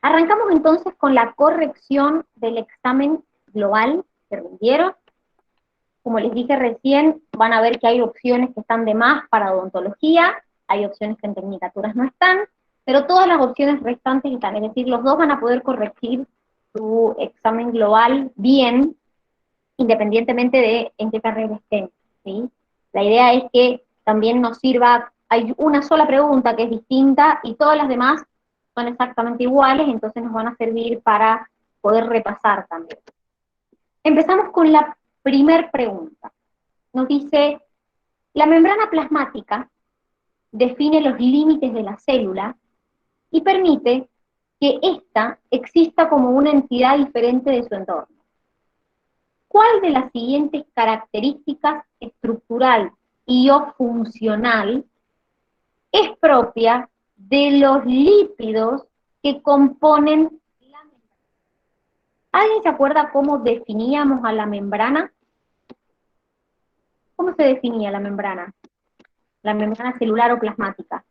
Arrancamos entonces con la corrección del examen global que rindieron. Como les dije recién, van a ver que hay opciones que están de más para odontología, hay opciones que en tecnicaturas no están, pero todas las opciones restantes están, es decir, los dos van a poder corregir su examen global bien, independientemente de en qué carrera estén, ¿sí? La idea es que también nos sirva, hay una sola pregunta que es distinta y todas las demás son exactamente iguales, entonces nos van a servir para poder repasar también. Empezamos con la primer pregunta. Nos dice, la membrana plasmática define los límites de la célula y permite que ésta exista como una entidad diferente de su entorno. ¿Cuál de las siguientes características estructural y o funcional es propia de los lípidos que componen la membrana? ¿Alguien se acuerda cómo definíamos a la membrana? ¿Cómo se definía la membrana? La membrana celular o plasmática.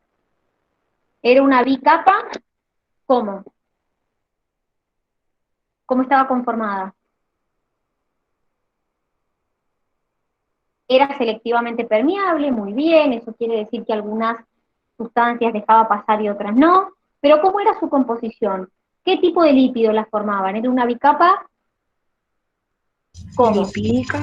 ¿Era una bicapa? ¿Cómo? ¿Cómo estaba conformada? Era selectivamente permeable, muy bien, eso quiere decir que algunas sustancias dejaba pasar y otras no, pero ¿cómo era su composición? ¿Qué tipo de lípidos la formaban? ¿Era una bicapa? ¿Cómo? Lipídica,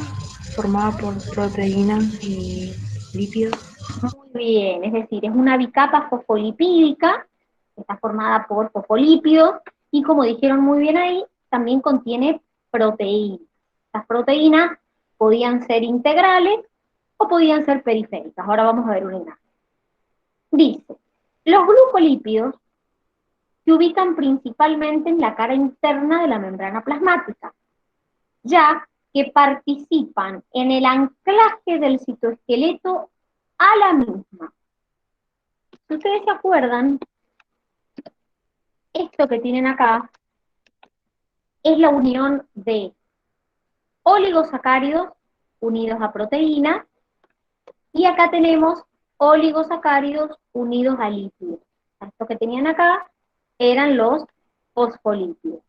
formada por proteínas y lípidos. Muy bien, es decir, es una bicapa fosfolipídica, está formada por fosfolípidos, y como dijeron muy bien ahí, también contiene proteínas. Las proteínas podían ser integrales o podían ser periféricas. Ahora vamos a ver una imagen. Dice, los glucolípidos se ubican principalmente en la cara interna de la membrana plasmática, ya que participan en el anclaje del citoesqueleto a la misma. Si ustedes se acuerdan, esto que tienen acá es la unión de oligosacáridos unidos a proteínas, y acá tenemos oligosacáridos unidos a lípidos. Esto que tenían acá eran los fosfolípidos.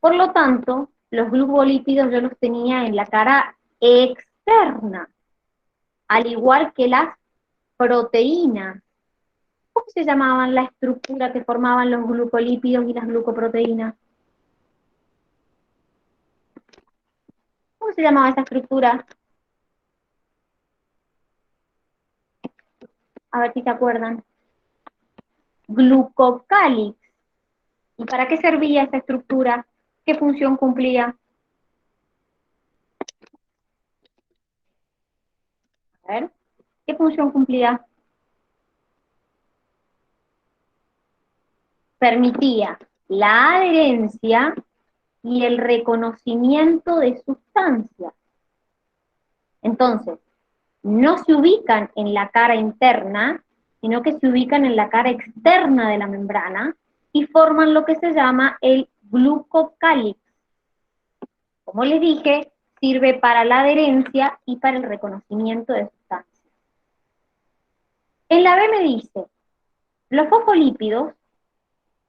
Por lo tanto, los glucolípidos yo los tenía en la cara externa, al igual que las proteínas. ¿Cómo se llamaban la estructura que formaban los glucolípidos y las glucoproteínas? ¿Cómo se llamaba esa estructura? A ver si se acuerdan. Glucocálix. ¿Y para qué servía esa estructura? ¿Qué función cumplía? A ver, ¿qué función cumplía? Permitía la adherencia y el reconocimiento de sustancias. Entonces, no se ubican en la cara interna, sino que se ubican en la cara externa de la membrana y forman lo que se llama el glucocálix. Como les dije, sirve para la adherencia y para el reconocimiento de sustancias. En la B me dice, los fosfolípidos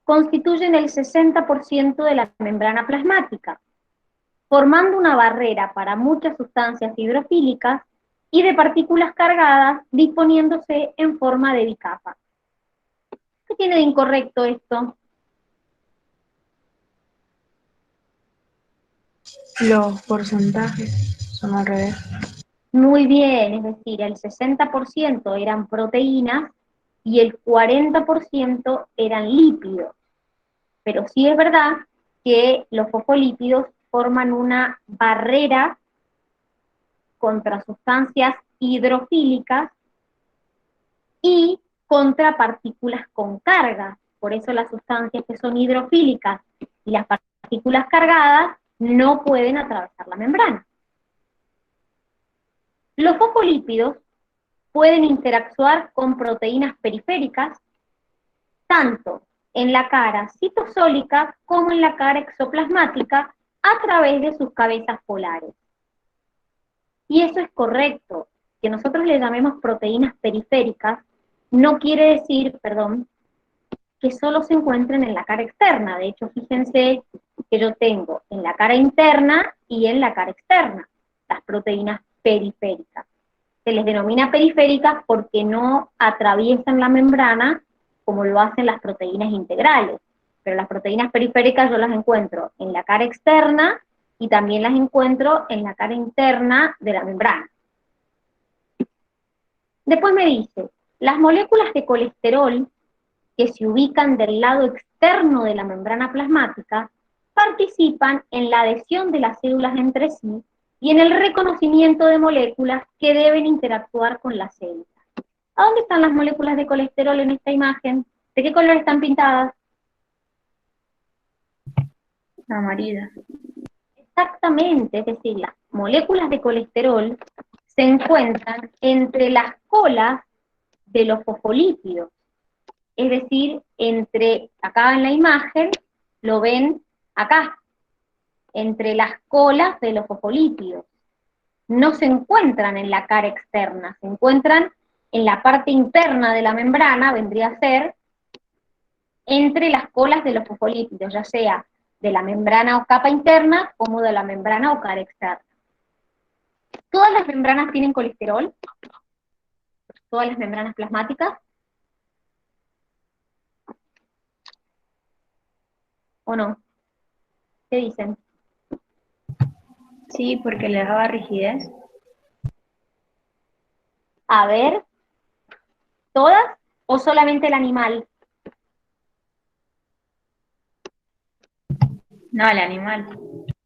constituyen el 60% de la membrana plasmática, formando una barrera para muchas sustancias hidrofílicas y de partículas cargadas disponiéndose en forma de bicapa. ¿Qué tiene de incorrecto esto? Los porcentajes son al revés. Muy bien, es decir, el 60% eran proteínas y el 40% eran lípidos. Pero sí es verdad que los fosfolípidos forman una barrera contra sustancias hidrofílicas y contra partículas con carga. Por eso las sustancias que son hidrofílicas y las partículas cargadas no pueden atravesar la membrana. Los fosfolípidos pueden interactuar con proteínas periféricas, tanto en la cara citosólica como en la cara exoplasmática, a través de sus cabezas polares. Y eso es correcto. Que nosotros le llamemos proteínas periféricas no quiere decir, perdón, que solo se encuentren en la cara externa. De hecho, fíjense que yo tengo en la cara interna y en la cara externa las proteínas periféricas. Se les denomina periféricas porque no atraviesan la membrana como lo hacen las proteínas integrales. Pero las proteínas periféricas yo las encuentro en la cara externa y también las encuentro en la cara interna de la membrana. Después me dice, las moléculas de colesterol que se ubican del lado externo de la membrana plasmática participan en la adhesión de las células entre sí y en el reconocimiento de moléculas que deben interactuar con las células. ¿A dónde están las moléculas de colesterol en esta imagen? ¿De qué color están pintadas? Amarilla. Exactamente, es decir, las moléculas de colesterol se encuentran entre las colas de los fosfolípidos. Es decir, acá en la imagen, lo ven acá, entre las colas de los fosfolípidos. No se encuentran en la cara externa, se encuentran en la parte interna de la membrana, vendría a ser entre las colas de los fosfolípidos, ya sea de la membrana o capa interna, como de la membrana o cara externa. ¿Todas las membranas tienen colesterol? ¿Todas las membranas plasmáticas? ¿O no? ¿Qué dicen? Sí, porque le daba rigidez. A ver, ¿todas o solamente el animal? No, el animal.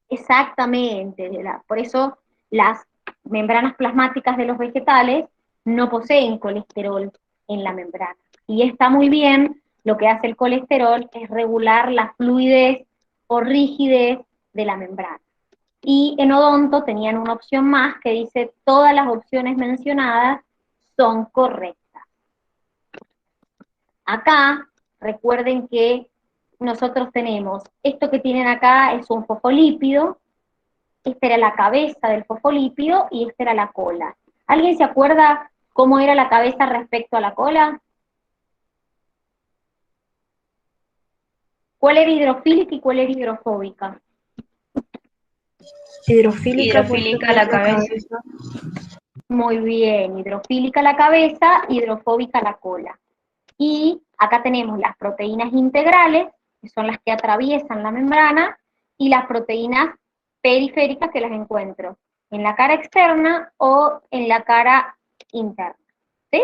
Exactamente, por eso las membranas plasmáticas de los vegetales no poseen colesterol en la membrana. Y está muy bien, lo que hace el colesterol es regular la fluidez o rigidez de la membrana. Y en odonto tenían una opción más que dice todas las opciones mencionadas son correctas. Acá, recuerden que nosotros tenemos, esto que tienen acá es un fosfolípido, esta era la cabeza del fosfolípido y esta era la cola. ¿Alguien se acuerda cómo era la cabeza respecto a la cola? ¿Cuál era hidrofílica y cuál era hidrofóbica? Hidrofílica, hidrofílica la cabeza. Muy bien, hidrofílica la cabeza, hidrofóbica la cola. Y acá tenemos las proteínas integrales, que son las que atraviesan la membrana, y las proteínas periféricas que las encuentro en la cara externa o en la cara interna. ¿Sí?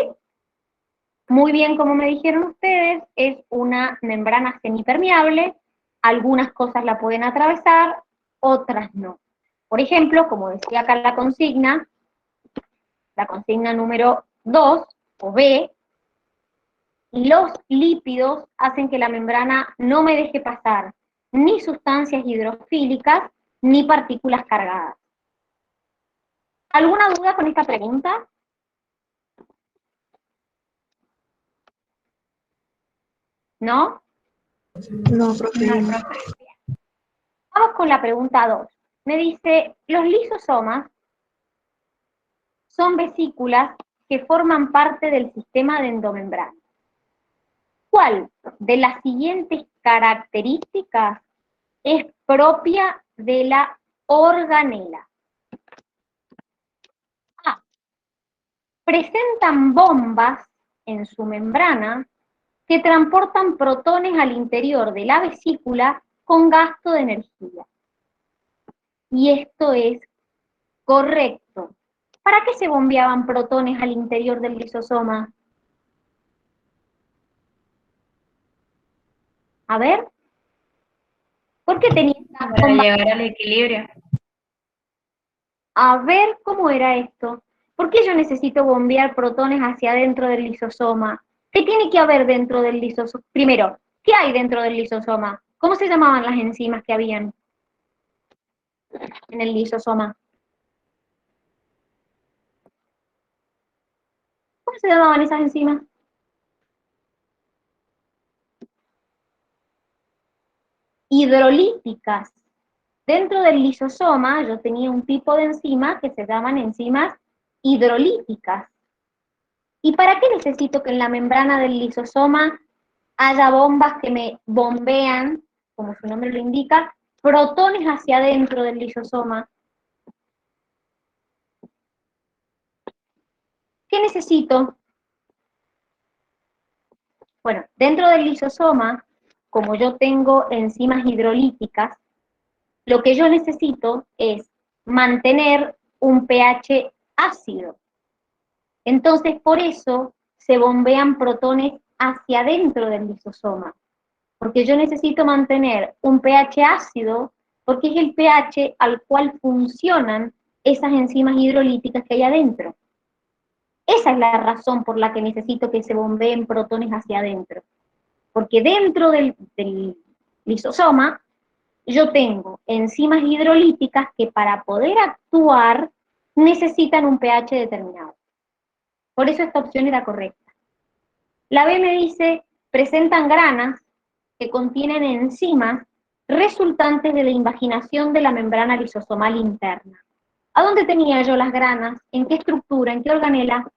Muy bien, como me dijeron ustedes, es una membrana semipermeable, algunas cosas la pueden atravesar, otras no. Por ejemplo, como decía acá la consigna número 2, o B, los lípidos hacen que la membrana no me deje pasar ni sustancias hidrofílicas ni partículas cargadas. ¿Alguna duda con esta pregunta? ¿No? No, profe. Vamos con la pregunta 2. Me dice, los lisosomas son vesículas que forman parte del sistema de endomembrana. ¿Cuál de las siguientes características es propia de la organela? A. Presentan bombas en su membrana que transportan protones al interior de la vesícula con gasto de energía. Y esto es correcto. ¿Para qué se bombeaban protones al interior del lisosoma? A ver. ¿Por qué tenía estas Para bombas? llegar al equilibrio. A ver cómo era esto. ¿Por qué yo necesito bombear protones hacia adentro del lisosoma? ¿Qué tiene que haber dentro del lisosoma? Primero, ¿qué hay dentro del lisosoma? ¿Cómo se llamaban las enzimas que habían en el lisosoma? ¿Cómo se llamaban esas enzimas? Hidrolíticas. Dentro del lisosoma yo tenía un tipo de enzimas que se llaman enzimas hidrolíticas. ¿Y para qué necesito que en la membrana del lisosoma haya bombas que me bombean, como su nombre lo indica, protones hacia adentro del lisosoma. ¿Qué necesito? Bueno, dentro del lisosoma, como yo tengo enzimas hidrolíticas, lo que yo necesito es mantener un pH ácido. Entonces, por eso se bombean protones hacia adentro del lisosoma, porque yo necesito mantener un pH ácido, porque es el pH al cual funcionan esas enzimas hidrolíticas que hay adentro. Esa es la razón por la que necesito que se bombeen protones hacia adentro, porque dentro del lisosoma yo tengo enzimas hidrolíticas que para poder actuar necesitan un pH determinado. Por eso esta opción era correcta. La B me dice, presentan granas que contienen enzimas resultantes de la invaginación de la membrana lisosomal interna. ¿A dónde tenía yo las granas? ¿En qué estructura? ¿En qué organela?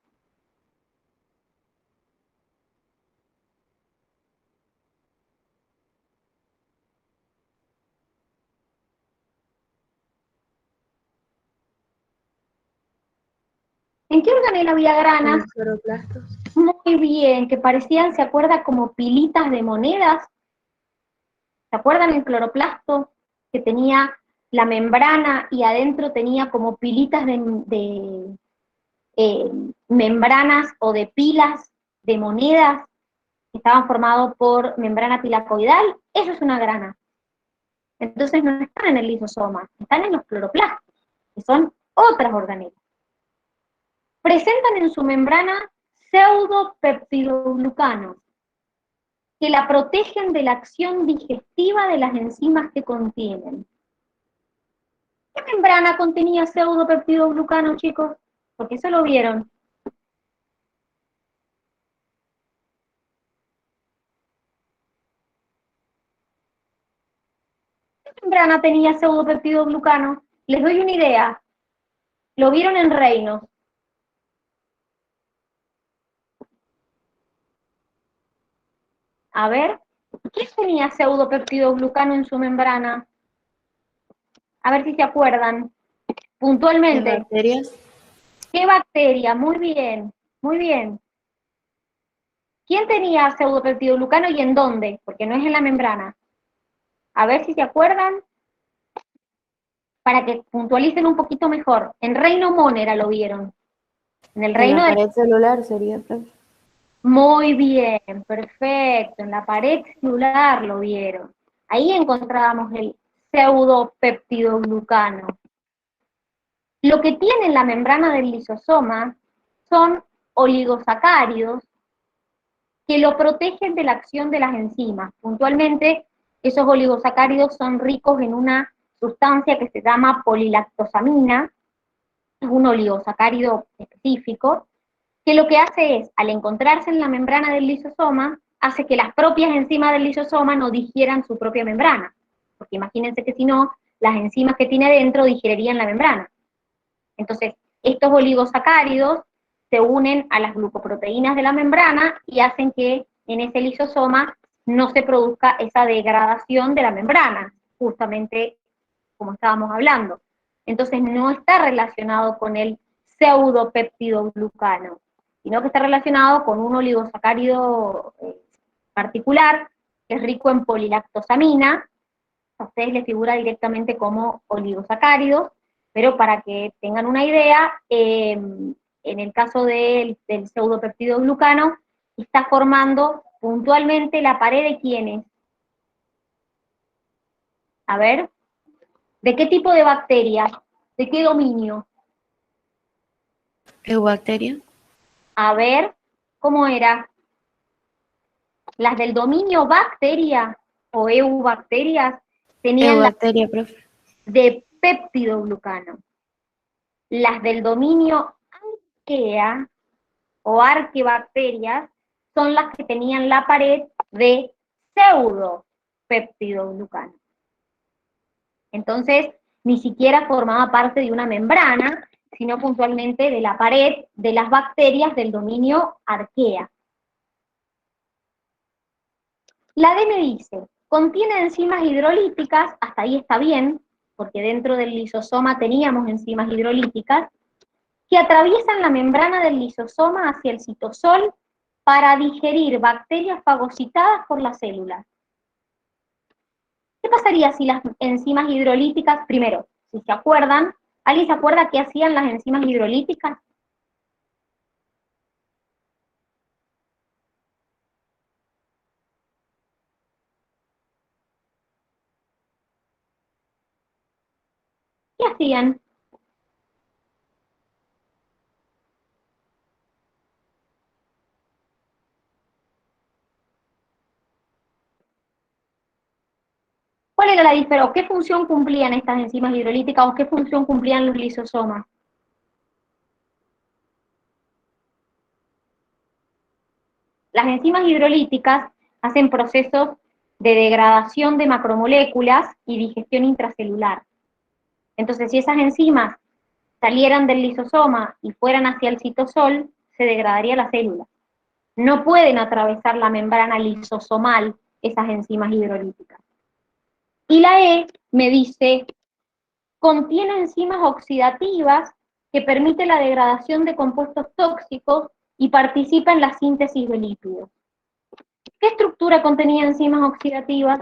¿En qué organela había En granas? los cloroplastos. Muy bien, que parecían, ¿se acuerda? Como pilitas de monedas. ¿Se acuerdan el cloroplasto? Que tenía la membrana y adentro tenía como pilitas de membranas o de pilas de monedas que estaban formados por membrana pilacoidal. Eso es una grana. Entonces no están en el lisosoma, están en los cloroplastos, que son otras organelas. Presentan en su membrana pseudopeptidoglucanos, que la protegen de la acción digestiva de las enzimas que contienen. ¿Qué membrana contenía pseudopeptidoglucanos, chicos? Porque eso lo vieron. ¿Qué membrana tenía pseudopeptidoglucanos? Les doy una idea. Lo vieron en reinos. A ver, ¿qué tenía pseudopeptidoglucano en su membrana? A ver si se acuerdan. Las Puntualmente. bacterias. ¿Qué bacteria? Muy bien, muy bien. ¿Quién tenía pseudopeptidoglucano y en dónde? Porque no es en la membrana. A ver si se acuerdan, para que puntualicen un poquito mejor. En reino Monera lo vieron. En el En la reino del... pared celular sería, profe. Muy bien, perfecto. En la pared celular lo vieron. Ahí encontrábamos el pseudopeptidoglucano. Lo que tiene en la membrana del lisosoma son oligosacáridos que lo protegen de la acción de las enzimas. Puntualmente, esos oligosacáridos son ricos en una sustancia que se llama polilactosamina, es un oligosacárido específico, que lo que hace es, al encontrarse en la membrana del lisosoma, hace que las propias enzimas del lisosoma no digieran su propia membrana. Porque imagínense que si no, las enzimas que tiene dentro digerirían la membrana. Entonces, estos oligosacáridos se unen a las glucoproteínas de la membrana y hacen que en ese lisosoma no se produzca esa degradación de la membrana, justamente como estábamos hablando. Entonces, no está relacionado con el pseudopeptidoglucano, sino que está relacionado con un oligosacárido particular, que es rico en polilactosamina. A ustedes les figura directamente como oligosacáridos, pero para que tengan una idea, en el caso del pseudopeptidoglucano, está formando puntualmente la pared de quiénes. A ver, ¿de qué tipo de bacterias? ¿De qué dominio? Eubacteria. A ver, ¿cómo era? Las del dominio bacteria o eubacterias tenían la Eubacteria, profe. de peptidoglucano. Las del dominio arquea o arquebacterias son las que tenían la pared de pseudopeptidoglucano. Entonces, ni siquiera formaba parte de una membrana, sino puntualmente de la pared de las bacterias del dominio arquea. La D me dice, contiene enzimas hidrolíticas, hasta ahí está bien, porque dentro del lisosoma teníamos enzimas hidrolíticas, que atraviesan la membrana del lisosoma hacia el citosol para digerir bacterias fagocitadas por las células. ¿Qué pasaría si las enzimas hidrolíticas, primero, si se acuerdan, ¿alguien se acuerda qué hacían las enzimas hidrolíticas? ¿Qué hacían? ¿Cuál era la diferencia? ¿O qué función cumplían estas enzimas hidrolíticas o qué función cumplían los lisosomas? Las enzimas hidrolíticas hacen procesos de degradación de macromoléculas y digestión intracelular. Entonces, si esas enzimas salieran del lisosoma y fueran hacia el citosol, se degradaría la célula. No pueden atravesar la membrana lisosomal esas enzimas hidrolíticas. Y la E me dice, contiene enzimas oxidativas que permiten la degradación de compuestos tóxicos y participa en la síntesis de lípidos. ¿Qué estructura contenía enzimas oxidativas?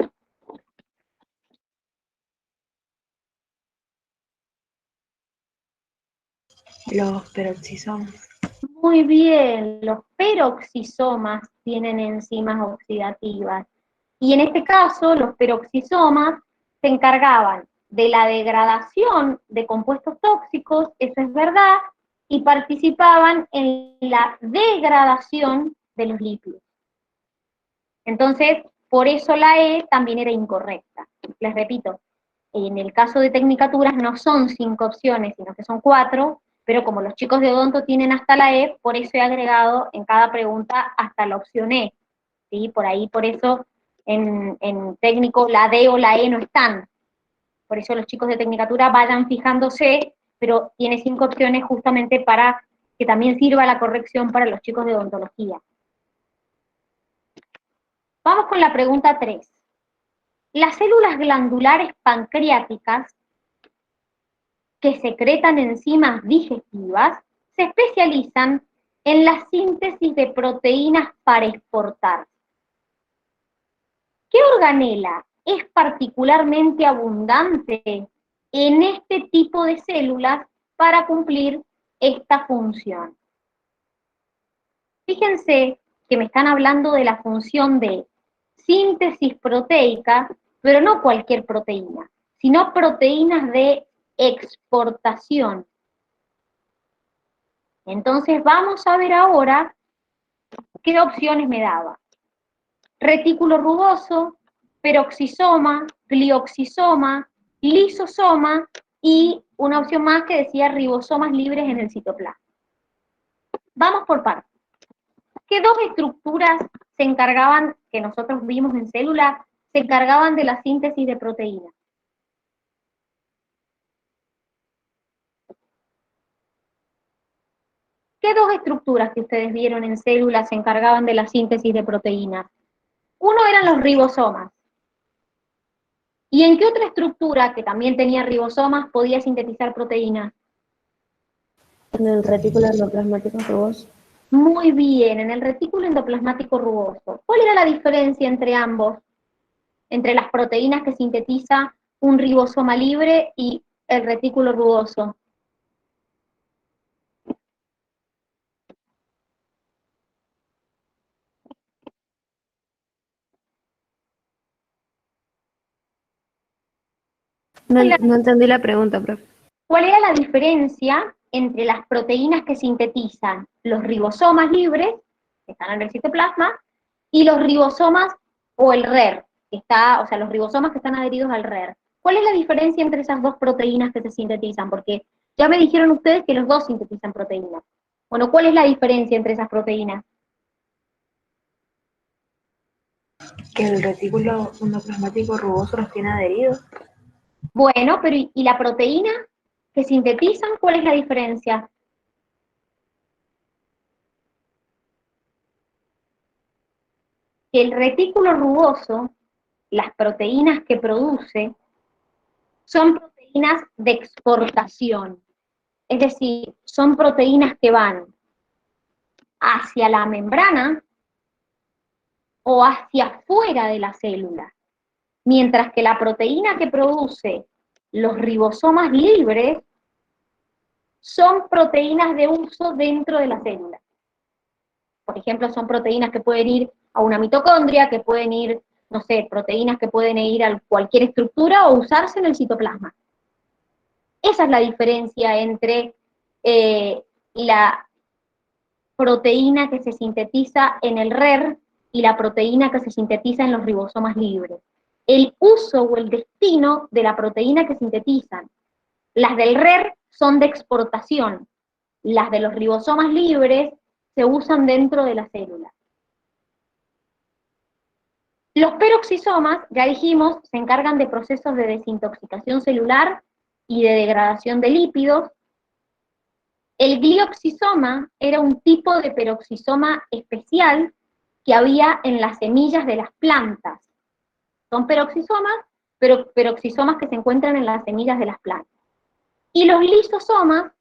Los peroxisomas. Muy bien, los peroxisomas tienen enzimas oxidativas. Y en este caso, los peroxisomas se encargaban de la degradación de compuestos tóxicos, eso es verdad, y participaban en la degradación de los lípidos. Entonces, por eso la E también era incorrecta. Les repito, en el caso de Tecnicaturas no son 5 opciones, sino que son 4, pero como los chicos de odonto tienen hasta la E, por eso he agregado en cada pregunta hasta la opción E. ¿Sí? Por ahí, por eso en técnico la D o la E no están. Por eso los chicos de Tecnicatura vayan fijándose, pero tiene 5 opciones justamente para que también sirva la corrección para los chicos de odontología. Vamos con la pregunta 3. Las células glandulares pancreáticas que secretan enzimas digestivas se especializan en la síntesis de proteínas para exportar. ¿Qué organela es particularmente abundante en este tipo de células para cumplir esta función? Fíjense que me están hablando de la función de síntesis proteica, pero no cualquier proteína, sino proteínas de exportación. Entonces vamos a ver ahora qué opciones me daba. Retículo rugoso, peroxisoma, glioxisoma, lisosoma y una opción más que decía ribosomas libres en el citoplasma. Vamos por partes. ¿Qué dos estructuras se encargaban, que nosotros vimos en células, se encargaban de la síntesis de proteínas? ¿Qué dos estructuras que ustedes vieron en células se encargaban de la síntesis de proteínas? Uno eran los ribosomas. ¿Y en qué otra estructura, que también tenía ribosomas, podía sintetizar proteínas? En el retículo endoplasmático rugoso. Muy bien, en el retículo endoplasmático rugoso. ¿Cuál era la diferencia entre ambos? Entre las proteínas que sintetiza un ribosoma libre y el retículo rugoso. No entendí la pregunta, profe. ¿Cuál era la diferencia entre las proteínas que sintetizan los ribosomas libres, que están en el citoplasma, y los ribosomas o el RER, que está, o sea, los ribosomas que están adheridos al RER? ¿Cuál es la diferencia entre esas dos proteínas que se sintetizan? Porque ya me dijeron ustedes que los dos sintetizan proteínas. Bueno, ¿cuál es la diferencia entre esas proteínas? Que el retículo endoplasmático rugoso los tiene adheridos. Bueno, pero ¿y la proteína que sintetizan? ¿Cuál es la diferencia? que el retículo rugoso, las proteínas que produce, son proteínas de exportación. Es decir, son proteínas que van hacia la membrana o hacia afuera de la célula, mientras que la proteína que produce los ribosomas libres son proteínas de uso dentro de la célula. Por ejemplo, son proteínas que pueden ir a una mitocondria, que pueden ir, no sé, proteínas que pueden ir a cualquier estructura o usarse en el citoplasma. Esa es la diferencia entre la proteína que se sintetiza en el RER y la proteína que se sintetiza en los ribosomas libres. El uso o el destino de la proteína que sintetizan. Las del RER son de exportación, las de los ribosomas libres se usan dentro de la célula. Los peroxisomas, ya dijimos, se encargan de procesos de desintoxicación celular y de degradación de lípidos. El glioxisoma era un tipo de peroxisoma especial que había en las semillas de las plantas. Son peroxisomas, pero peroxisomas que se encuentran en las semillas de las plantas. Y los lisosomas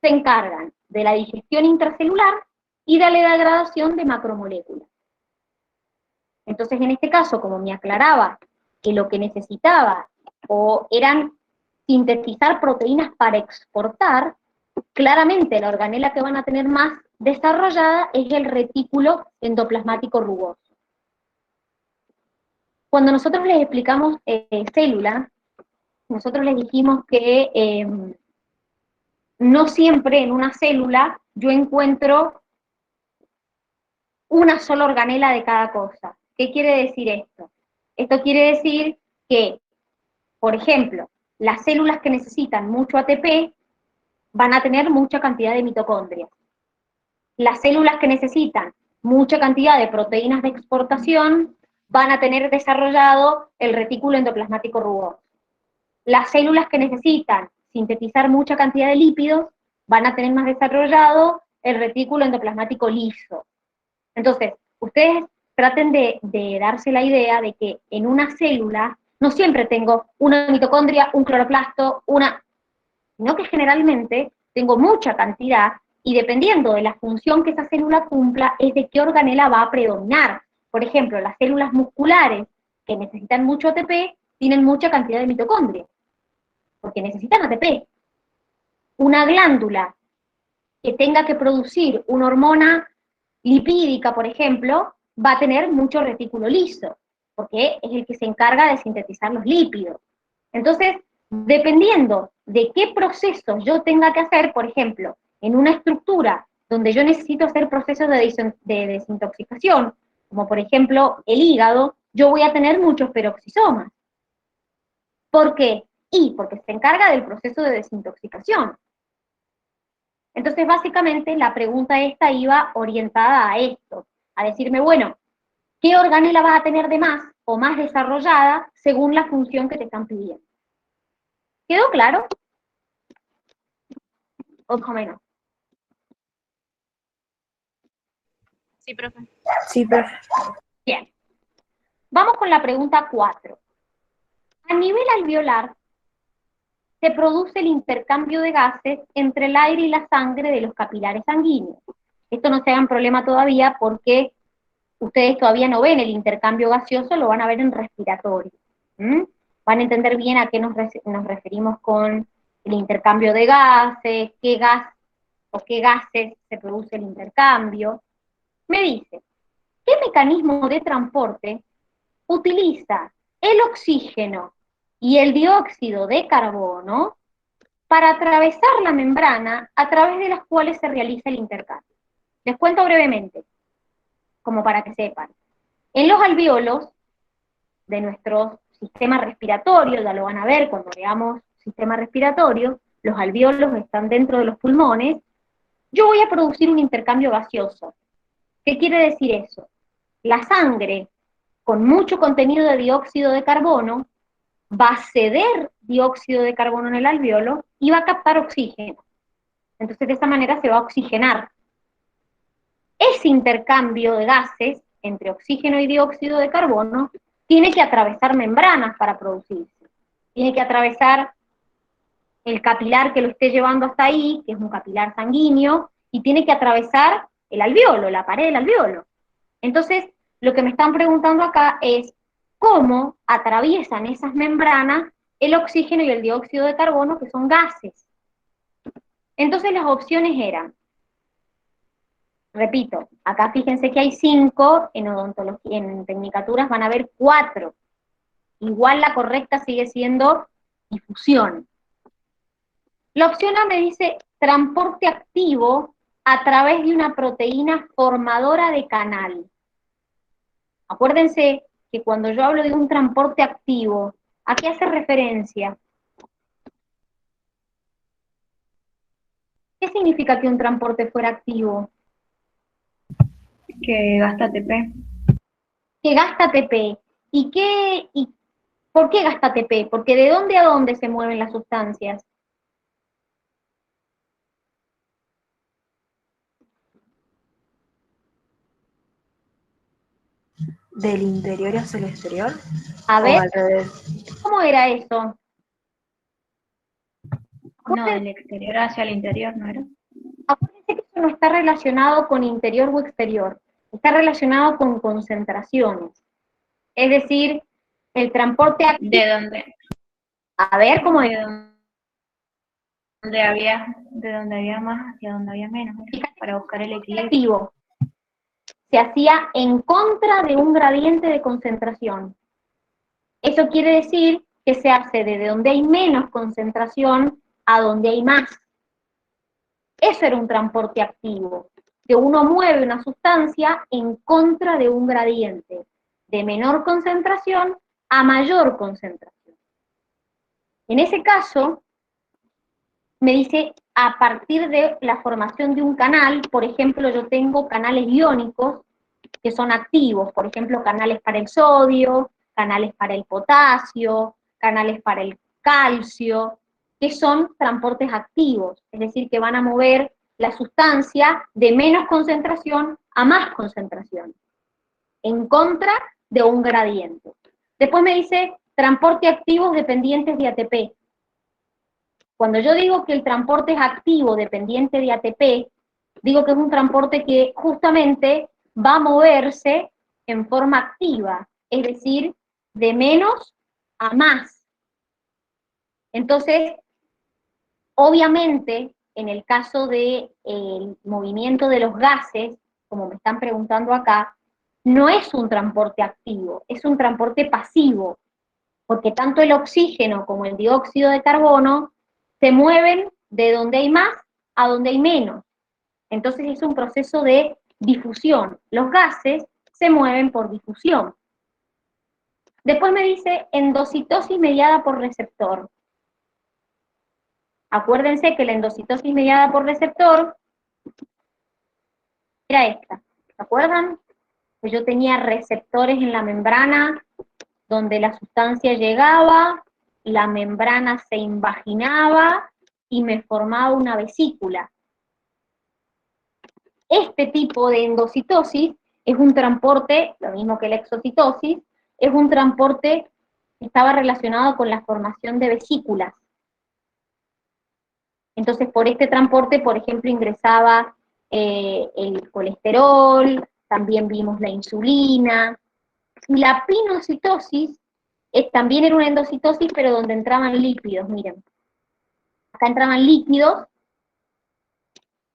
se encargan de la digestión intracelular y de la degradación de macromoléculas. Entonces, en este caso, como me aclaraba que lo que necesitaba o eran sintetizar proteínas para exportar, claramente la organela que van a tener más desarrollada es el retículo endoplasmático rugoso. Cuando nosotros les explicamos célula, nosotros les dijimos que no siempre en una célula yo encuentro una sola organela de cada cosa. ¿Qué quiere decir esto? Esto quiere decir que, por ejemplo, las células que necesitan mucho ATP van a tener mucha cantidad de mitocondrias. Las células que necesitan mucha cantidad de proteínas de exportación van a tener desarrollado el retículo endoplasmático rugoso. Las células que necesitan sintetizar mucha cantidad de lípidos van a tener más desarrollado el retículo endoplasmático liso. Entonces, ustedes traten de darse la idea de que en una célula no siempre tengo una mitocondria, un cloroplasto, sino que generalmente tengo mucha cantidad y dependiendo de la función que esa célula cumpla es de qué organela va a predominar. Por ejemplo, las células musculares que necesitan mucho ATP tienen mucha cantidad de mitocondrias, porque necesitan ATP. Una glándula que tenga que producir una hormona lipídica, por ejemplo, va a tener mucho retículo liso, porque es el que se encarga de sintetizar los lípidos. Entonces, dependiendo de qué procesos yo tenga que hacer, por ejemplo, en una estructura donde yo necesito hacer procesos de desintoxicación, como por ejemplo el hígado, yo voy a tener muchos peroxisomas. ¿Por qué? Porque se encarga del proceso de desintoxicación. Entonces, básicamente, la pregunta esta iba orientada a esto, a decirme, bueno, ¿qué organela vas a tener de más o más desarrollada según la función que te están pidiendo? ¿Quedó claro? O más o menos. Sí, profe. Sí, profe. Bien. Vamos con la pregunta 4. A nivel alveolar, se produce el intercambio de gases entre el aire y la sangre de los capilares sanguíneos. Esto no se hagan problema todavía porque ustedes todavía no ven el intercambio gaseoso, lo van a ver en respiratorio. Van a entender bien a qué nos referimos con el intercambio de gases, qué gas o qué gases se produce el intercambio. Me dice, ¿qué mecanismo de transporte utiliza el oxígeno y el dióxido de carbono para atravesar la membrana a través de las cuales se realiza el intercambio? Les cuento brevemente, como para que sepan. En los alvéolos de nuestro sistema respiratorio, ya lo van a ver cuando veamos sistema respiratorio, los alvéolos están dentro de los pulmones, yo voy a producir un intercambio gaseoso. ¿Qué quiere decir eso? La sangre con mucho contenido de dióxido de carbono va a ceder dióxido de carbono en el alvéolo y va a captar oxígeno. Entonces de esa manera se va a oxigenar. Ese intercambio de gases entre oxígeno y dióxido de carbono, tiene que atravesar membranas para producirse. Tiene que atravesar el capilar que lo esté llevando hasta ahí, que es un capilar sanguíneo, y tiene que atravesar el alveolo, la pared del alveolo. Entonces, lo que me están preguntando acá es cómo atraviesan esas membranas el oxígeno y el dióxido de carbono, que son gases. Entonces las opciones eran, repito, acá fíjense que hay 5, en odontología, en tecnicaturas van a haber 4. Igual la correcta sigue siendo difusión. La opción A me dice transporte activo a través de una proteína formadora de canal. Acuérdense que cuando yo hablo de un transporte activo, ¿a qué hace referencia? ¿Qué significa que un transporte fuera activo? Que gasta ATP. Que gasta ATP. ¿Y por qué gasta ATP? Porque ¿de dónde a dónde se mueven las sustancias? ¿Del interior hacia el exterior? A ¿O ver, al revés? ¿cómo era eso? No, del exterior hacia el interior, ¿no era? Acuérdense que eso no está relacionado con interior o exterior, está relacionado con concentraciones. Es decir, el transporte activo. ¿De dónde? A ver cómo es. De donde había más hacia donde había menos, ¿era? Para buscar el equilibrio. Activo. Se hacía en contra de un gradiente de concentración. Eso quiere decir que se hace desde donde hay menos concentración a donde hay más. Eso era un transporte activo, que uno mueve una sustancia en contra de un gradiente, de menor concentración a mayor concentración. En ese caso, me dice, a partir de la formación de un canal, por ejemplo, yo tengo canales iónicos que son activos, por ejemplo, canales para el sodio, canales para el potasio, canales para el calcio, que son transportes activos, es decir, que van a mover la sustancia de menos concentración a más concentración, en contra de un gradiente. Después me dice transporte activos dependientes de ATP. Cuando yo digo que el transporte es activo dependiente de ATP, digo que es un transporte que justamente va a moverse en forma activa, es decir, de menos a más. Entonces, obviamente, en el caso del movimiento de los gases, como me están preguntando acá, no es un transporte activo, es un transporte pasivo, porque tanto el oxígeno como el dióxido de carbono se mueven de donde hay más a donde hay menos. Entonces es un proceso de difusión. Los gases se mueven por difusión. Después me dice endocitosis mediada por receptor. Acuérdense que la endocitosis mediada por receptor era esta. ¿Se acuerdan? Que yo tenía receptores en la membrana donde la sustancia llegaba, la membrana se invaginaba y me formaba una vesícula. Este tipo de endocitosis es un transporte, lo mismo que la exocitosis, es un transporte que estaba relacionado con la formación de vesículas. Entonces, por este transporte, por ejemplo, ingresaba el colesterol, también vimos la insulina. La pinocitosis también era una endocitosis, pero donde entraban lípidos, miren. Acá entraban líquidos,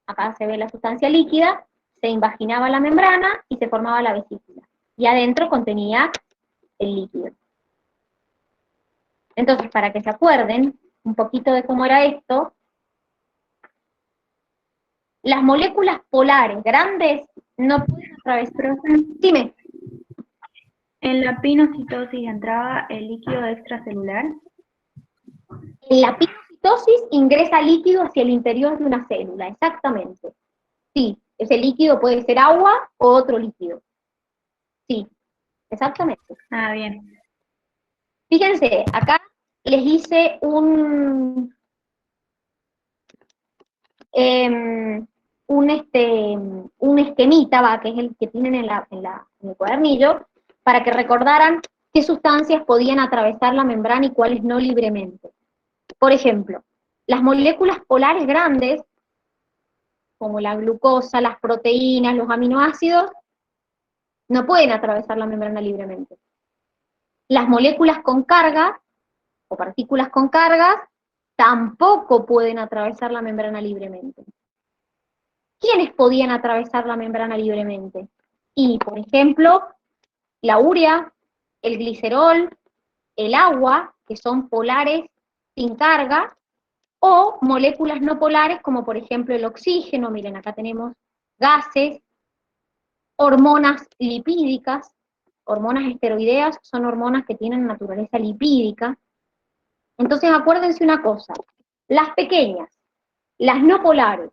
acá se ve la sustancia líquida, se invaginaba la membrana y se formaba la vesícula. Y adentro contenía el líquido. Entonces, para que se acuerden un poquito de cómo era esto, las moléculas polares grandes no pueden atravesar. Dime. ¿En la pinocitosis entraba el líquido extracelular? En la pinocitosis ingresa líquido hacia el interior de una célula, exactamente. Sí, ese líquido puede ser agua o otro líquido. Sí, exactamente. Ah, bien. Fíjense, acá les hice una un esquemita, que es el que tienen en el cuadernillo, para que recordaran qué sustancias podían atravesar la membrana y cuáles no libremente. Por ejemplo, las moléculas polares grandes, como la glucosa, las proteínas, los aminoácidos, no pueden atravesar la membrana libremente. Las moléculas con carga, o partículas con cargas, tampoco pueden atravesar la membrana libremente. ¿Quiénes podían atravesar la membrana libremente? Y, por ejemplo, la urea, el glicerol, el agua, que son polares sin carga, o moléculas no polares, como por ejemplo el oxígeno. Miren, acá tenemos gases, hormonas lipídicas, hormonas esteroideas son hormonas que tienen naturaleza lipídica. Entonces acuérdense una cosa, las pequeñas, las no polares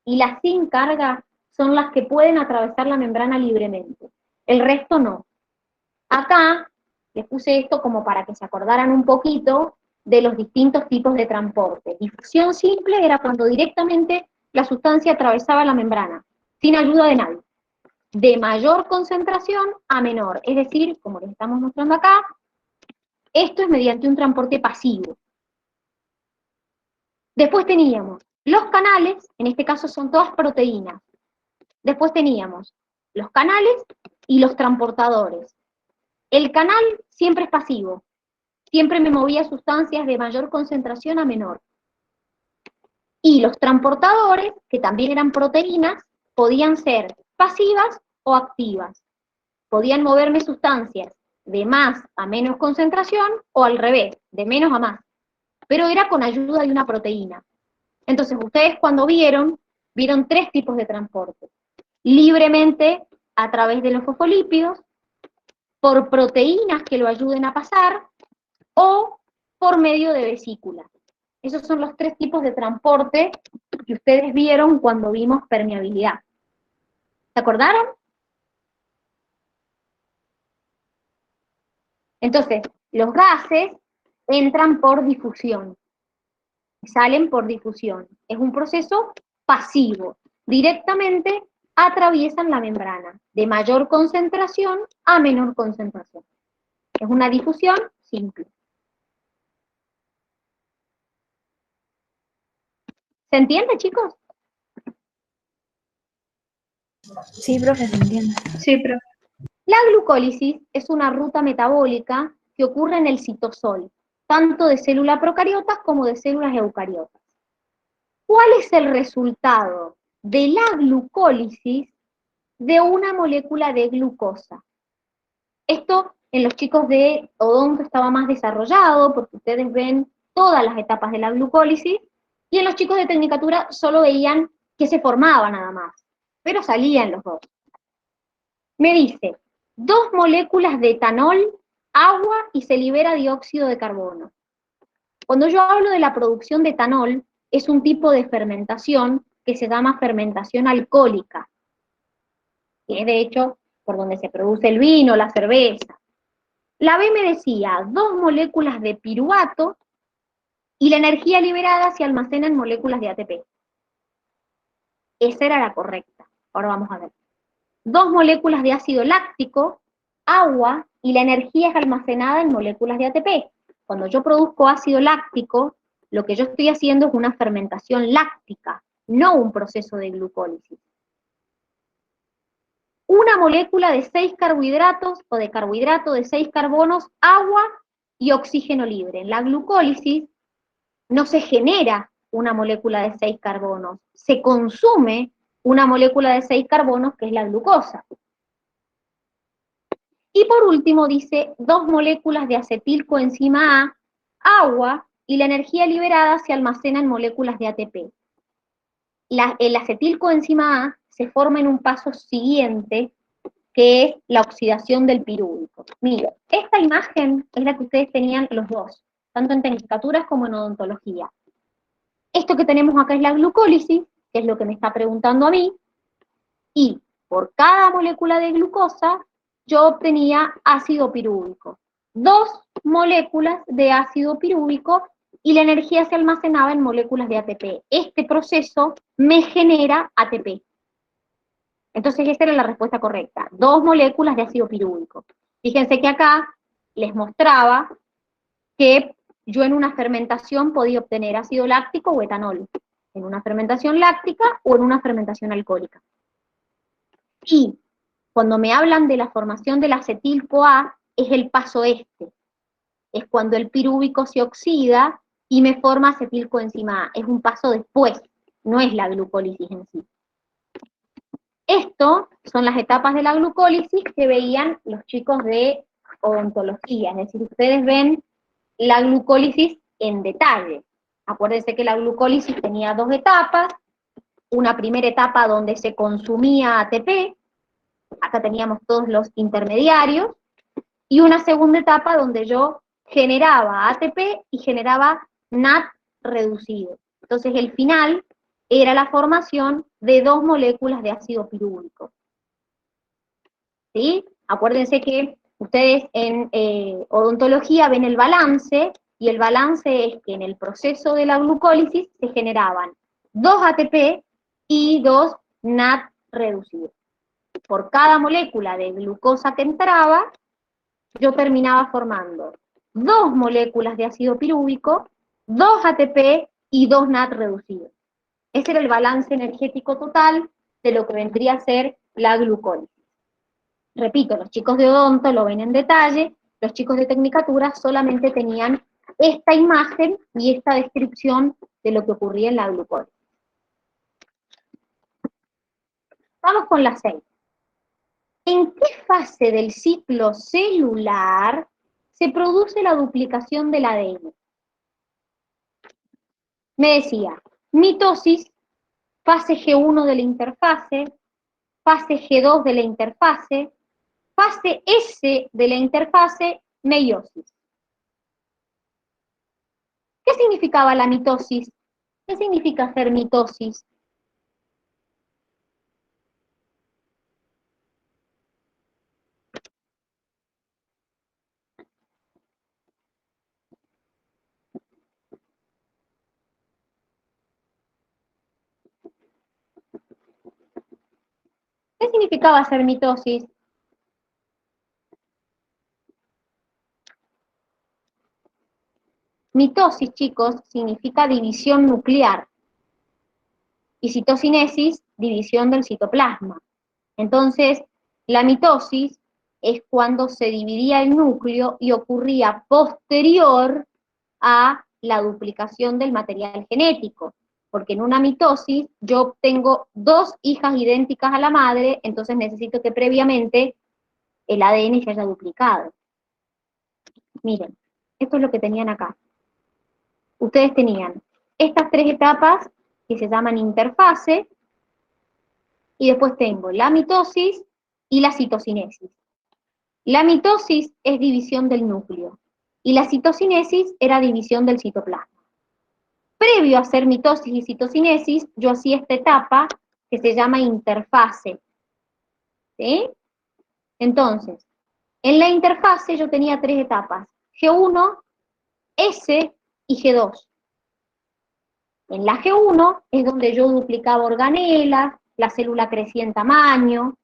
y las sin carga son las que pueden atravesar la membrana libremente, el resto no. Acá les puse esto como para que se acordaran un poquito de los distintos tipos de transporte. Difusión simple era cuando directamente la sustancia atravesaba la membrana, sin ayuda de nadie. De mayor concentración a menor, es decir, como les estamos mostrando acá, esto es mediante un transporte pasivo. Después teníamos los canales, en este caso son todas proteínas. Después teníamos los canales y los transportadores. El canal siempre es pasivo, siempre me movía sustancias de mayor concentración a menor. Y los transportadores, que también eran proteínas, podían ser pasivas o activas. Podían moverme sustancias de más a menos concentración o al revés, de menos a más. Pero era con ayuda de una proteína. Entonces ustedes cuando vieron tres tipos de transporte. Libremente a través de los fosfolípidos, por proteínas que lo ayuden a pasar, o por medio de vesículas. Esos son los tres tipos de transporte que ustedes vieron cuando vimos permeabilidad. ¿Se acordaron? Entonces, los gases entran por difusión, salen por difusión. Es un proceso pasivo. Directamente atraviesan la membrana, de mayor concentración a menor concentración. Es una difusión simple. ¿Se entiende, chicos? Sí, profe, se entiende. Sí, profe. La glucólisis es una ruta metabólica que ocurre en el citosol, tanto de células procariotas como de células eucariotas. ¿Cuál es el resultado de la glucólisis de una molécula de glucosa? Esto en los chicos de odonto estaba más desarrollado, porque ustedes ven todas las etapas de la glucólisis, y en los chicos de tecnicatura solo veían que se formaba nada más, pero salían los dos. Me dice, 2 moléculas de etanol, agua y se libera dióxido de carbono. Cuando yo hablo de la producción de etanol, es un tipo de fermentación que se llama fermentación alcohólica, que es de hecho por donde se produce el vino, la cerveza. La B me decía 2 moléculas de piruvato y la energía liberada se almacena en moléculas de ATP. Esa era la correcta. Ahora vamos a ver. 2 moléculas de ácido láctico, agua, y la energía es almacenada en moléculas de ATP. Cuando yo produzco ácido láctico, lo que yo estoy haciendo es una fermentación láctica, no un proceso de glucólisis. Una molécula de 6 carbohidratos o de carbohidrato de 6 carbonos, agua y oxígeno libre. En la glucólisis no se genera una molécula de 6 carbonos, se consume una molécula de 6 carbonos que es la glucosa. Y por último dice 2 moléculas de acetilcoenzima A, agua, y la energía liberada se almacena en moléculas de ATP. El acetilcoenzima A se forma en un paso siguiente, que es la oxidación del pirúvico. Miren, esta imagen es la que ustedes tenían los dos, tanto en tecnicaturas como en odontología. Esto que tenemos acá es la glucólisis, que es lo que me está preguntando a mí, y por cada molécula de glucosa yo obtenía ácido pirúvico. 2 moléculas de ácido pirúvico y la energía se almacenaba en moléculas de ATP. Este proceso me genera ATP. Entonces esa era la respuesta correcta. 2 moléculas de ácido pirúvico. Fíjense que acá les mostraba que yo en una fermentación podía obtener ácido láctico o etanol. En una fermentación láctica o en una fermentación alcohólica. Y cuando me hablan de la formación del acetil-CoA, es el paso este. Es cuando el pirúvico se oxida y me forma acetilcoenzima A. Es un paso después, no es la glucólisis en sí. Esto son las etapas de la glucólisis que veían los chicos de odontología, es decir, ustedes ven la glucólisis en detalle. Acuérdense que la glucólisis tenía 2 etapas, una primera etapa donde se consumía ATP, acá teníamos todos los intermediarios, y una segunda etapa donde yo generaba ATP y generaba NAD reducido. Entonces el final era la formación de 2 moléculas de ácido pirúvico. ¿Sí? Acuérdense que ustedes en odontología ven el balance, y el balance es que en el proceso de la glucólisis se generaban 2 ATP y 2 NAD reducidos. Por cada molécula de glucosa que entraba, yo terminaba formando 2 moléculas de ácido pirúvico, 2 ATP y 2 NAD reducidos. Ese era el balance energético total de lo que vendría a ser la glucólisis. Repito, los chicos de odonto lo ven en detalle, los chicos de tecnicatura solamente tenían esta imagen y esta descripción de lo que ocurría en la glucólisis. Vamos con la 6. ¿En qué fase del ciclo celular se produce la duplicación del ADN? Me decía, mitosis, fase G1 de la interfase, fase G2 de la interfase, fase S de la interfase, meiosis. ¿Qué significaba la mitosis? ¿Qué significa hacer mitosis? ¿Qué significaba hacer mitosis? Mitosis, chicos, significa división nuclear. Y citocinesis, división del citoplasma. Entonces, la mitosis es cuando se dividía el núcleo y ocurría posterior a la duplicación del material genético. Porque en una mitosis yo obtengo 2 hijas idénticas a la madre, entonces necesito que previamente el ADN se haya duplicado. Miren, esto es lo que tenían acá. Ustedes tenían estas 3 etapas que se llaman interfase, y después tengo la mitosis y la citocinesis. La mitosis es división del núcleo, y la citocinesis era división del citoplasma. Previo a hacer mitosis y citocinesis, yo hacía esta etapa que se llama interfase. ¿Sí? Entonces, en la interfase yo tenía 3 etapas, G1, S y G2. En la G1 es donde yo duplicaba organelas, la célula crecía en tamaño.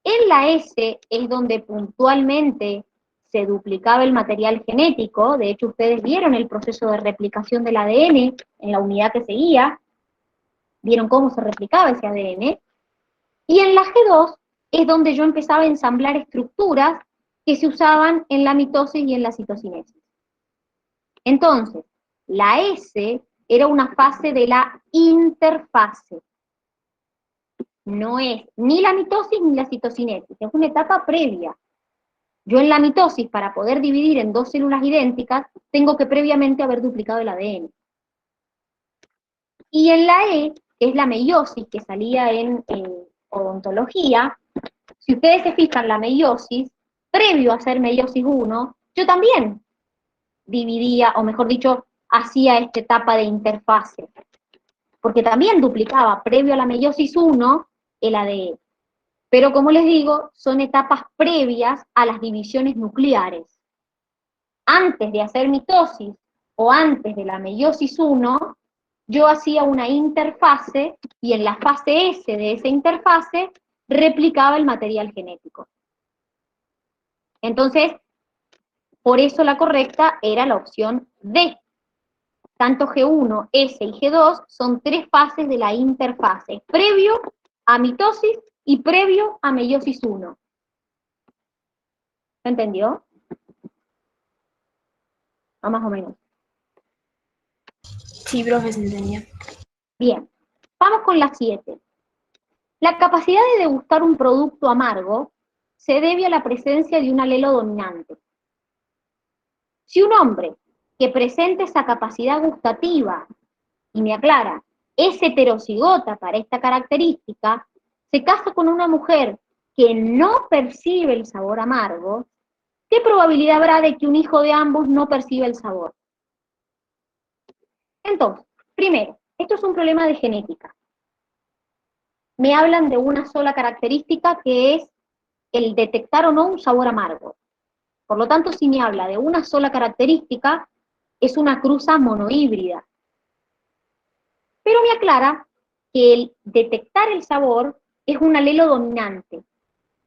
En la S es donde puntualmente se duplicaba el material genético. De hecho, ustedes vieron el proceso de replicación del ADN en la unidad que seguía, vieron cómo se replicaba ese ADN. Y en la G2 es donde yo empezaba a ensamblar estructuras que se usaban en la mitosis y en la citocinesis. Entonces, la S era una fase de la interfase. No es ni la mitosis ni la citocinesis, es una etapa previa. Yo en la mitosis, para poder dividir en 2 células idénticas, tengo que previamente haber duplicado el ADN. Y en la E, que es la meiosis, que salía en odontología, si ustedes se fijan, la meiosis, previo a hacer meiosis 1, yo también dividía, o mejor dicho, hacía esta etapa de interfase. Porque también duplicaba, previo a la meiosis 1, el ADN. Pero como les digo, son etapas previas a las divisiones nucleares. Antes de hacer mitosis o antes de la meiosis 1, yo hacía una interfase y en la fase S de esa interfase replicaba el material genético. Entonces, por eso la correcta era la opción D. Tanto G1, S y G2 son 3 fases de la interfase, previo a mitosis y previo a meiosis 1. ¿Se entendió? O más o menos. Sí, profe, se entendía. Bien, vamos con la 7. La capacidad de degustar un producto amargo se debe a la presencia de un alelo dominante. Si un hombre que presente esa capacidad gustativa, y me aclara, es heterocigota para esta característica, se casa con una mujer que no percibe el sabor amargo, ¿qué probabilidad habrá de que un hijo de ambos no perciba el sabor? Entonces, primero, esto es un problema de genética. Me hablan de una sola característica que es el detectar o no un sabor amargo. Por lo tanto, si me habla de una sola característica, es una cruza monohíbrida. Pero me aclara que el detectar el sabor es un alelo dominante.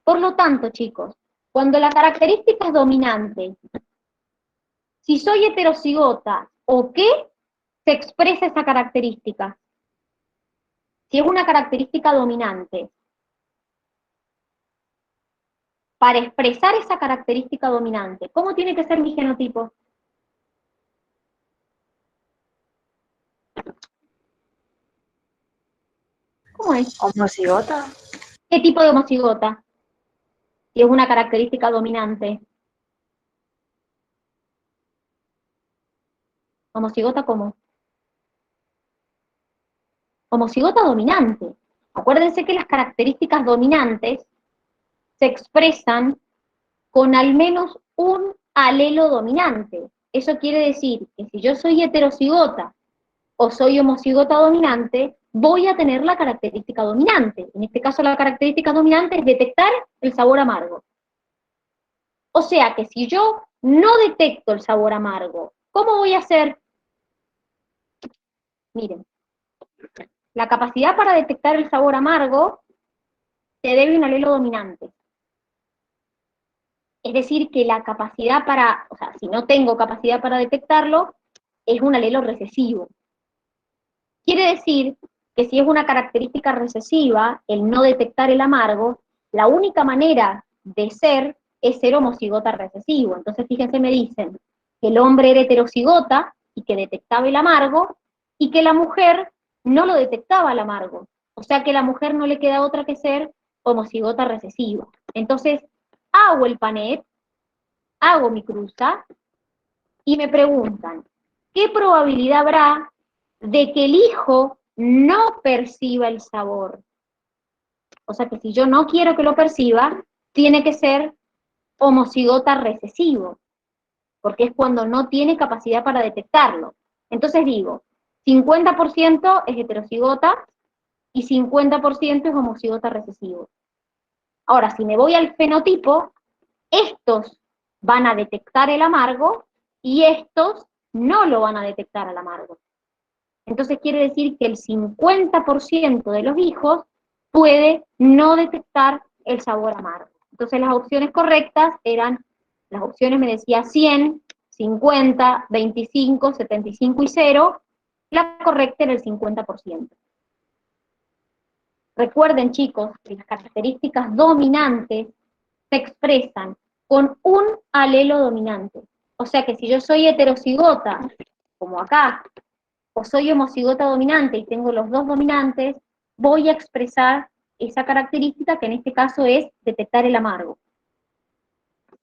Por lo tanto, chicos, cuando la característica es dominante, si soy heterocigota, ¿o qué se expresa esa característica? Si es una característica dominante, para expresar esa característica dominante, ¿cómo tiene que ser mi genotipo? ¿Cómo es? ¿Homocigota? ¿Qué tipo de homocigota? Si es una característica dominante. ¿Homocigota cómo? Homocigota dominante. Acuérdense que las características dominantes se expresan con al menos un alelo dominante. Eso quiere decir que si yo soy heterocigota o soy homocigota dominante, voy a tener la característica dominante. En este caso, la característica dominante es detectar el sabor amargo. O sea que si yo no detecto el sabor amargo, ¿cómo voy a hacer? Miren, la capacidad para detectar el sabor amargo se debe a un alelo dominante. Es decir, que la capacidad para, o sea, si no tengo capacidad para detectarlo, es un alelo recesivo. Quiere decir que si es una característica recesiva, el no detectar el amargo, la única manera de ser es ser homocigota recesivo. Entonces, fíjense, me dicen que el hombre era heterocigota y que detectaba el amargo, y que la mujer no lo detectaba el amargo. O sea que a la mujer no le queda otra que ser homocigota recesiva. Entonces, hago el PANET, hago mi cruza, y me preguntan, ¿qué probabilidad habrá de que el hijo no perciba el sabor? O sea que si yo no quiero que lo perciba, tiene que ser homocigota recesivo, porque es cuando no tiene capacidad para detectarlo. Entonces digo, 50% es heterocigota y 50% es homocigota recesivo. Ahora, si me voy al fenotipo, estos van a detectar el amargo y estos no lo van a detectar al amargo. Entonces quiere decir que el 50% de los hijos puede no detectar el sabor amargo. Entonces las opciones correctas eran, las opciones me decía 100, 50, 25, 75 y 0. La correcta era el 50%. Recuerden, chicos, que las características dominantes se expresan con un alelo dominante. O sea que si yo soy heterocigota, como acá, o soy homocigota dominante y tengo los dos dominantes, voy a expresar esa característica que en este caso es detectar el amargo.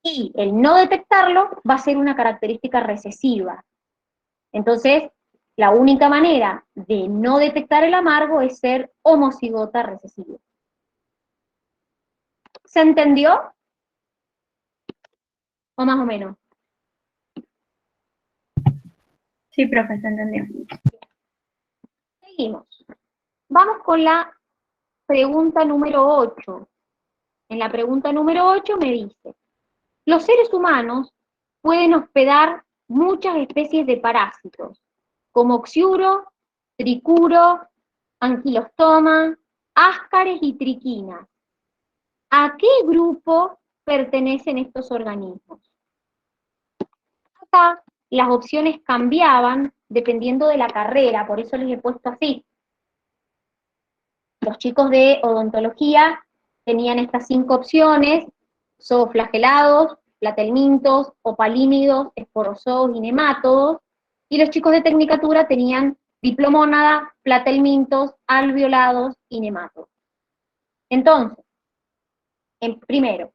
Y el no detectarlo va a ser una característica recesiva. Entonces, la única manera de no detectar el amargo es ser homocigota recesivo. ¿Se entendió? ¿O más o menos? Sí, profe, se entendió. Seguimos. Vamos con la pregunta número 8. En la pregunta número 8 me dice, los seres humanos pueden hospedar muchas especies de parásitos, como oxiuro, tricuro, anquilostoma, áscares y triquinas. ¿A qué grupo pertenecen estos organismos? Acá las opciones cambiaban dependiendo de la carrera, por eso les he puesto así. Los chicos de odontología tenían estas 5 opciones: zooflagelados, platelmintos, opalímidos, esporozoos y nemátodos, y los chicos de tecnicatura tenían diplomónada, platelmintos, alveolados y nemátodos. Entonces, primero,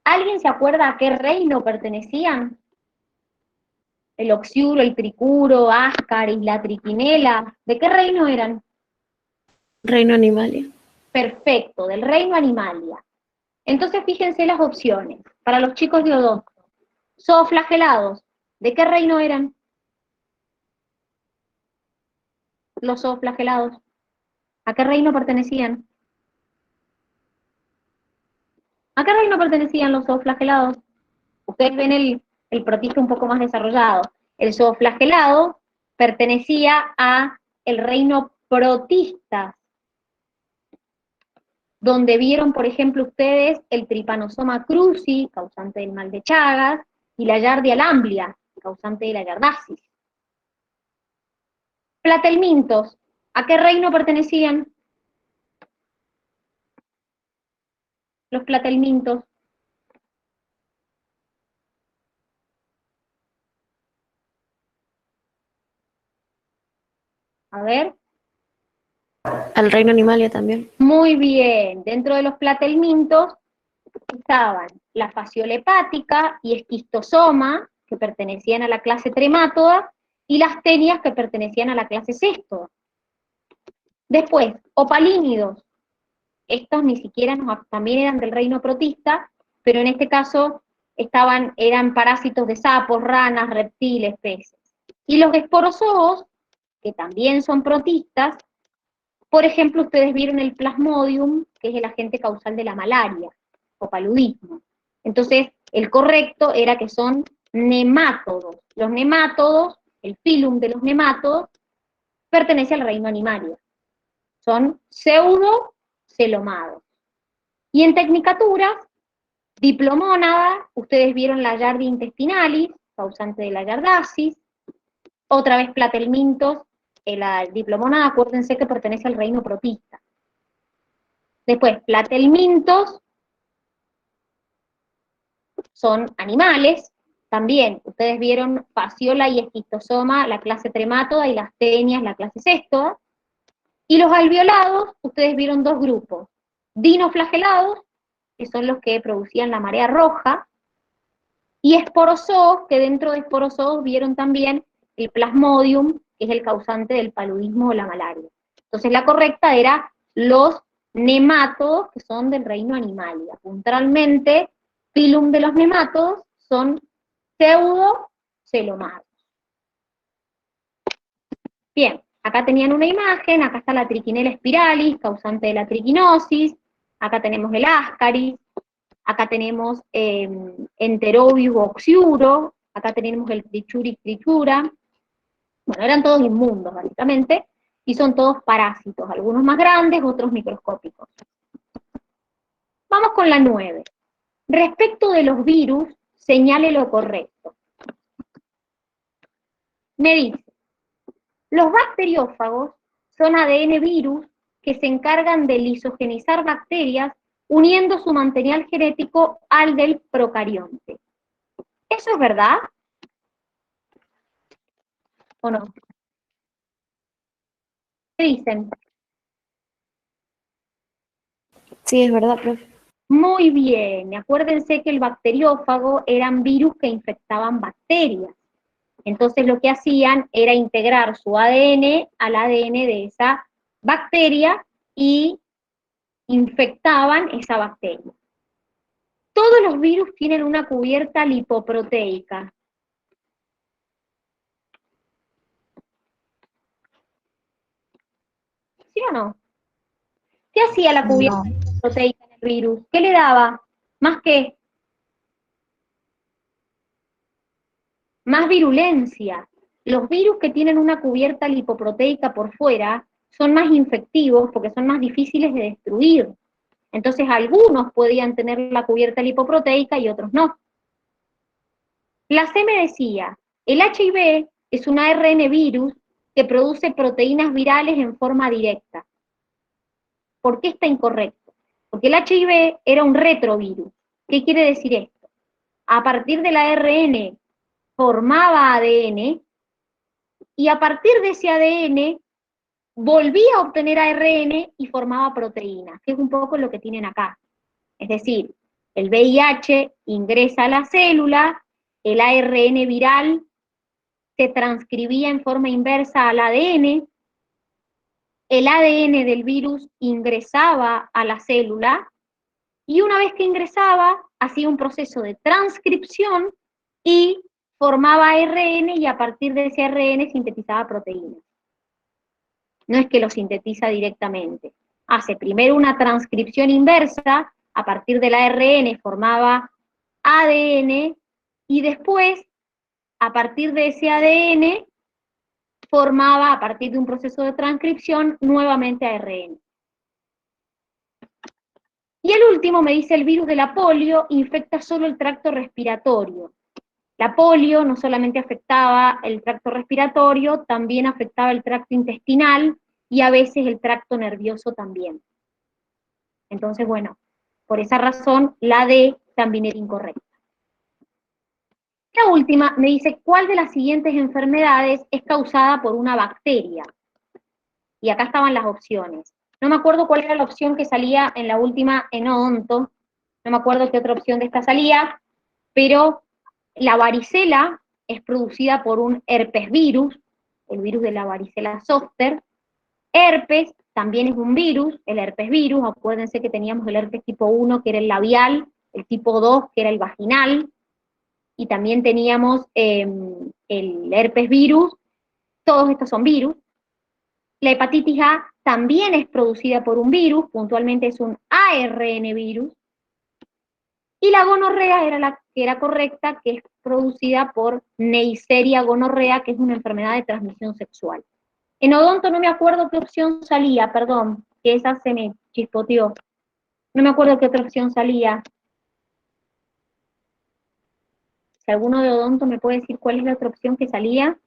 ¿alguien se acuerda a qué reino pertenecían? El oxiuro, el tricuro, áscaris, la triquinela, ¿de qué reino eran? Reino Animalia. Perfecto, del reino Animalia. Entonces fíjense las opciones. Para los chicos de odonto, zooflagelados, ¿de qué reino eran los zooflagelados? ¿A qué reino pertenecían? ¿A qué reino pertenecían los zooflagelados? Ustedes ven el protista un poco más desarrollado. El zooflagelado pertenecía a el reino protista, donde vieron, por ejemplo, ustedes el Trypanosoma cruzi, causante del mal de Chagas, y la Yardia lamblia, causante de la yardasis. Platelmintos, ¿a qué reino pertenecían los platelmintos? A ver. Al Reino Animalia también. Muy bien, dentro de los platelmintos estaban la fasciola hepática y esquistosoma, que pertenecían a la clase tremátoda, y las tenias, que pertenecían a la clase cestoda. Después, opalímidos. Estos ni siquiera también eran del reino protista, pero en este caso eran parásitos de sapos, ranas, reptiles, peces. Y los esporozoos, que también son protistas, por ejemplo, ustedes vieron el Plasmodium, que es el agente causal de la malaria, o paludismo. Entonces, el correcto era que son nemátodos. Los nemátodos, el filum de los nemátodos, pertenece al reino Animalia. Son pseudocelomados. Y en tecnicaturas, diplomónada, ustedes vieron la Yardia intestinalis, causante de la yardasis. Otra vez platelmintos, la diplomónada, acuérdense que pertenece al reino protista. Después, platelmintos son animales. También, ustedes vieron fasciola y esquistosoma, la clase tremátoda, y las tenias, la clase cestoda. Y los alveolados, ustedes vieron 2 grupos. Dinoflagelados, que son los que producían la marea roja, y esporozoos, que dentro de esporozoos vieron también el Plasmodium, que es el causante del paludismo o la malaria. Entonces la correcta era los nemátodos, que son del reino Animalia. Puntualmente, filum de los nemátodos son pseudocelomados. Bien, acá tenían una imagen, acá está la triquinela spiralis, causante de la triquinosis, acá tenemos el ascaris, acá tenemos Enterobius oxiuro, acá tenemos el Trichuris trichura. Bueno, eran todos inmundos, básicamente, y son todos parásitos, algunos más grandes, otros microscópicos. Vamos con la 9. Respecto de los virus, señale lo correcto. Me dice, los bacteriófagos son ADN virus que se encargan de lisogenizar bacterias uniendo su material genético al del procarionte. ¿Eso es verdad? ¿O no? ¿Qué dicen? Sí, es verdad, profe. Muy bien, acuérdense que el bacteriófago eran virus que infectaban bacterias. Entonces lo que hacían era integrar su ADN al ADN de esa bacteria y infectaban esa bacteria. Todos los virus tienen una cubierta lipoproteica. ¿Sí o no? ¿Qué hacía la cubierta lipoproteica en el virus? ¿Qué le daba? ¿Más qué? más virulencia. Los virus que tienen una cubierta lipoproteica por fuera son más infectivos porque son más difíciles de destruir. Entonces algunos podían tener la cubierta lipoproteica y otros no. La C me decía, el HIV es un ARN virus que produce proteínas virales en forma directa. ¿Por qué está incorrecto? Porque el HIV era un retrovirus. ¿Qué quiere decir esto? A partir del ARN formaba ADN, y a partir de ese ADN volvía a obtener ARN y formaba proteínas, que es un poco lo que tienen acá. Es decir, el VIH ingresa a la célula, el ARN viral se transcribía en forma inversa al ADN, el ADN del virus ingresaba a la célula, y una vez que ingresaba, hacía un proceso de transcripción y formaba ARN, y a partir de ese ARN sintetizaba proteínas. No es que lo sintetiza directamente. Hace primero una transcripción inversa, a partir del ARN formaba ADN, y después, a partir de ese ADN, formaba, a partir de un proceso de transcripción, nuevamente ARN. Y el último me dice, el virus de la polio infecta solo el tracto respiratorio. La polio no solamente afectaba el tracto respiratorio, también afectaba el tracto intestinal y a veces el tracto nervioso también. Entonces, bueno, por esa razón, la D también era incorrecta. La última me dice, ¿cuál de las siguientes enfermedades es causada por una bacteria? Y acá estaban las opciones. No me acuerdo cuál era la opción que salía en la última en odonto, no me acuerdo qué otra opción de esta salía, pero la varicela es producida por un herpesvirus, el virus de la varicela zoster. Herpes también es un virus, el herpesvirus. Acuérdense que teníamos el herpes tipo 1, que era el labial, el tipo 2, que era el vaginal, y también teníamos el herpesvirus. Todos estos son virus. La hepatitis A también es producida por un virus, puntualmente es un ARN virus. Y la gonorrea era la que era correcta, que es producida por Neisseria gonorrea, que es una enfermedad de transmisión sexual. En odonto no me acuerdo qué opción salía, perdón, que esa se me chispoteó. No me acuerdo qué otra opción salía. Si alguno de odonto me puede decir cuál es la otra opción que salía.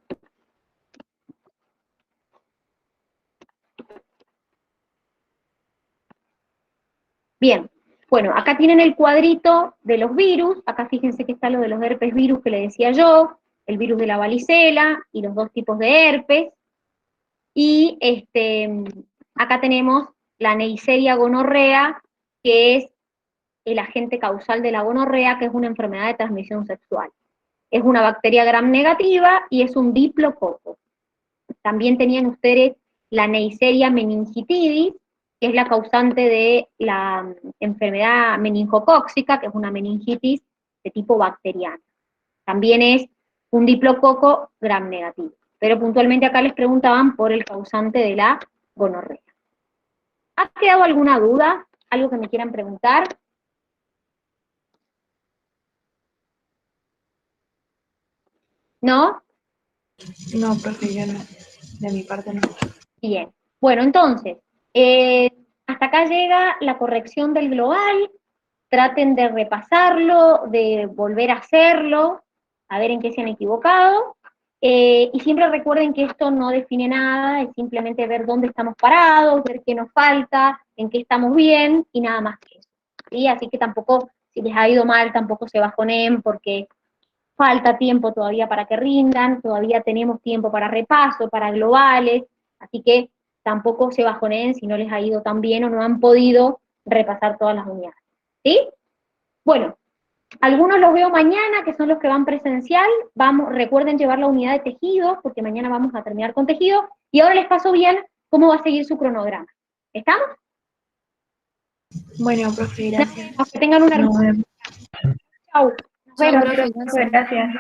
Bien, bueno, acá tienen el cuadrito de los virus. Acá fíjense que está lo de los herpes virus que le decía yo, el virus de la varicela y los dos tipos de herpes. Y acá tenemos la Neisseria gonorrea, que es el agente causal de la gonorrea, que es una enfermedad de transmisión sexual. Es una bacteria gram negativa y es un diplococo. También tenían ustedes la Neisseria meningitidis, que es la causante de la enfermedad meningocóxica, que es una meningitis de tipo bacteriano. También es un diplococo gram negativo. Pero puntualmente acá les preguntaban por el causante de la gonorrea. ¿Ha quedado alguna duda? ¿Algo que me quieran preguntar? ¿No? No, profe, yo no. De mi parte no. Bien. Bueno, entonces, hasta acá llega la corrección del global. Traten de repasarlo, de volver a hacerlo, a ver en qué se han equivocado. Y siempre recuerden que esto no define nada, es simplemente ver dónde estamos parados, ver qué nos falta, en qué estamos bien, y nada más que eso. ¿Sí? Así que tampoco, si les ha ido mal, tampoco se bajonen, porque falta tiempo todavía para que rindan, todavía tenemos tiempo para repaso, para globales, así que tampoco se bajonen si no les ha ido tan bien o no han podido repasar todas las unidades. ¿Sí? Bueno, algunos los veo mañana, que son los que van presencial. Recuerden llevar la unidad de tejido, porque mañana vamos a terminar con tejido, y ahora les paso bien cómo va a seguir su cronograma. ¿Estamos? Bueno, profe, gracias. Que tengan una hermosa. Chau. Nos Chao, vemos. profe, gracias. Gracias.